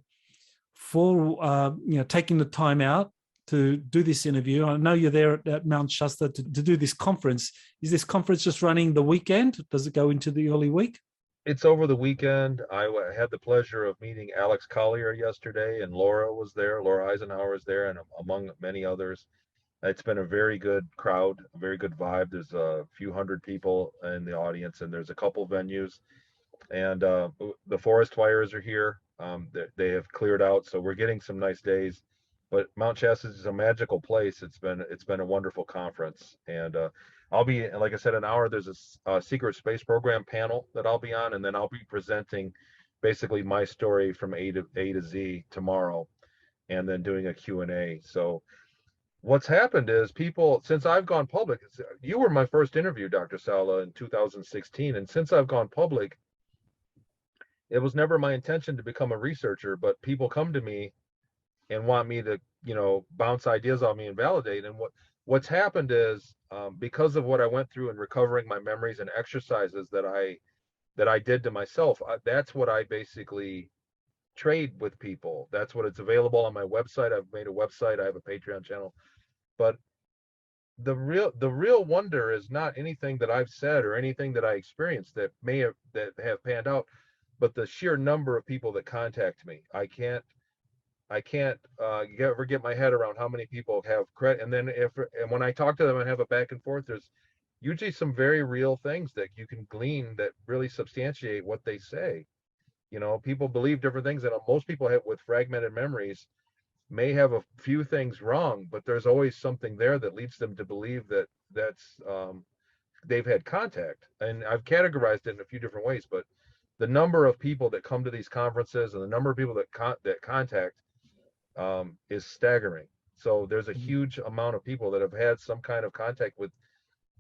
taking the time out to do this interview. I know you're there at Mount Shasta to do this conference. Is this conference just running the weekend? Does it go into the early week? It's over the weekend. I had the pleasure of meeting Alex Collier yesterday, and Laura was there. Laura Eisenhower is there, and among many others. It's been a very good crowd, a very good vibe. There's a few hundred people in the audience, and there's a couple venues. And the forest fires are here. They have cleared out, so we're getting some nice days. But Mount Shasta is a magical place. It's been a wonderful conference, and I'll be, like I said, an hour. There's a secret space program panel that I'll be on, and then I'll be presenting basically my story from A to Z tomorrow, and then doing a Q&A. So what's happened is people, since I've gone public, you were my first interview, Dr. Salla, in 2016, and since I've gone public, it was never my intention to become a researcher, but people come to me and want me to, bounce ideas on me and validate. And what's happened is because of what I went through in recovering my memories and exercises that I did to myself, that's what I basically trade with people. That's what it's available on my website. I've made a website. I have a Patreon channel. But the real wonder is not anything that I've said or anything that I experienced that have panned out, but the sheer number of people that contact me. I can't ever get my head around how many people have credit. And then when I talk to them and have a back and forth, there's usually some very real things that you can glean that really substantiate what they say. People believe different things, and most people with fragmented memories may have a few things wrong, but there's always something there that leads them to believe that's they've had contact. And I've categorized it in a few different ways, but the number of people that come to these conferences and the number of people that contact is staggering. So there's a huge amount of people that have had some kind of contact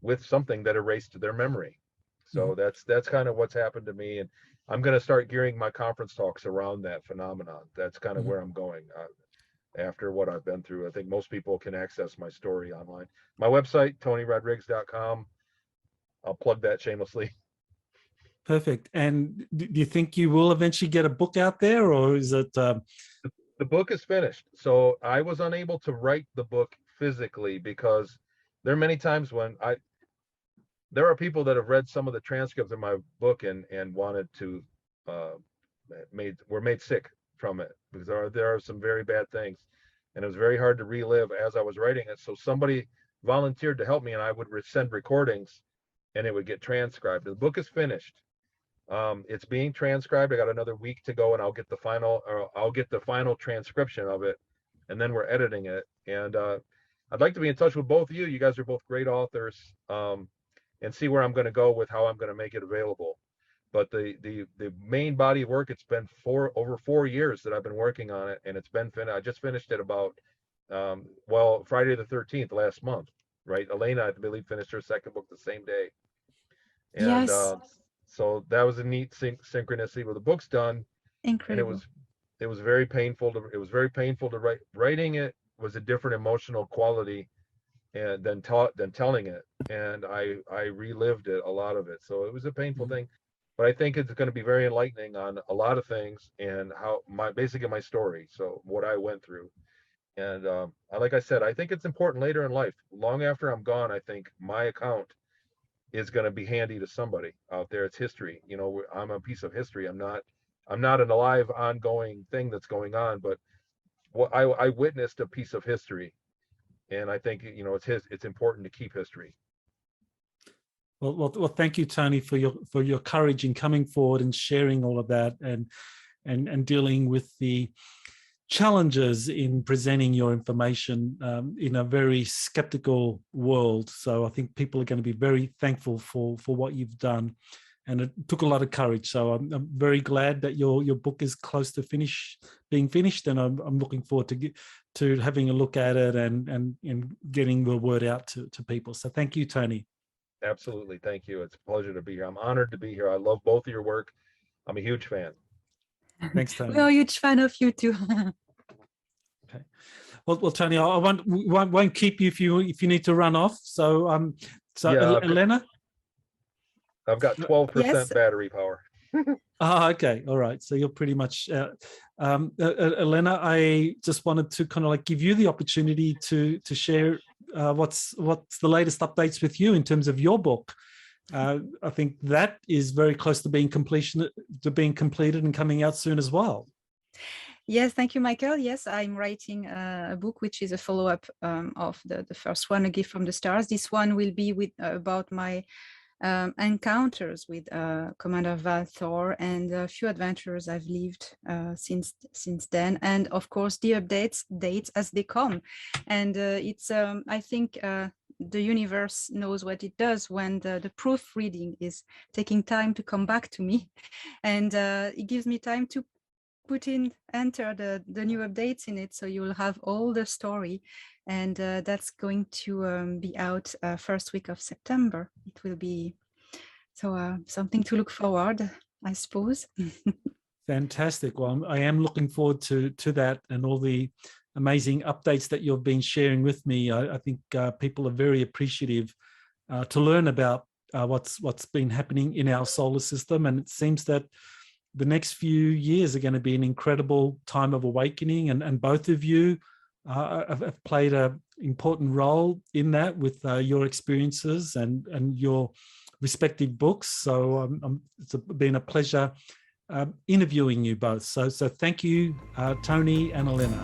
with something that erased their memory. So that's kind of what's happened to me. And I'm going to start gearing my conference talks around that phenomenon. That's kind of where I'm going after what I've been through. I think most people can access my story online. My website, tonyrodriguez.com. I'll plug that shamelessly. Perfect. And do you think you will eventually get a book out there, or is it? The book is finished. So I was unable to write the book physically because there are many times when there are people that have read some of the transcripts of my book and wanted to were made sick from it, because there are some very bad things, and it was very hard to relive as I was writing it. So somebody volunteered to help me, and I would send recordings, and it would get transcribed. The book is finished. It's being transcribed. I got another week to go, and I'll get the final transcription of it, and then we're editing it. And I'd like to be in touch with both of you. You guys are both great authors, and see where I'm going to go with how I'm going to make it available. But the main body of work, it's been over 4 years that I've been working on it, and it's been finished. I just finished it about Friday the 13th last month, right? Elena, I believe, finished her second book the same day. And Yes. so that was a neat synchronicity. Well, the book's done. Incredible. And it was very painful to write. Writing it was a different emotional quality and than telling it. And I relived it, a lot of it. So it was a painful thing. But I think it's going to be very enlightening on a lot of things, and how basically my story. So what I went through. And like I said, I think it's important later in life, long after I'm gone. I think my account is going to be handy to somebody out there. It's history. You know, I'm a piece of history. I'm not an alive, ongoing thing that's going on, but what I witnessed a piece of history, and I think, you know, it's important to keep history. Well, thank you, Tony, for your courage in coming forward and sharing all of that, and dealing with the challenges in presenting your information in a very skeptical world. So I think people are going to be very thankful for what you've done, and it took a lot of courage. So I'm very glad that your book is close to being finished, and I'm looking forward to having a look at it and getting the word out to people. So thank you, Tony. Absolutely. Thank you. It's a pleasure to be here. I'm honored to be here. I love both of your work. I'm a huge fan. Thanks, Tony. We're a huge fan of you too. Okay. Well, Tony, I won't keep you if you need to run off. So, Yeah, Elena? I've got 12% Yes. battery power. Okay. All right. So you're pretty much, Elena, I just wanted to kind of like give you the opportunity to share what's the latest updates with you in terms of your book. I think that is very close to being completed and coming out soon as well. Yes, thank you, Michael. Yes, I'm writing a book which is a follow-up of the first one, A Gift from the Stars. This one will be about my encounters with Commander Val Thor, and a few adventures I've lived since then, and of course the dates as they come. And it's I think the universe knows what it does when the proofreading is taking time to come back to me, and it gives me time to enter the new updates in it, so you will have all the story, and that's going to be out first week of September. It will be something to look forward, I suppose. Fantastic. Well, I am looking forward to that and all the amazing updates that you've been sharing with me. I think people are very appreciative to learn about what's been happening in our solar system, and it seems that the next few years are going to be an incredible time of awakening, and both of you have played an important role in that with your experiences and your respective books. So it's been a pleasure interviewing you both. So thank you, Tony and Elena.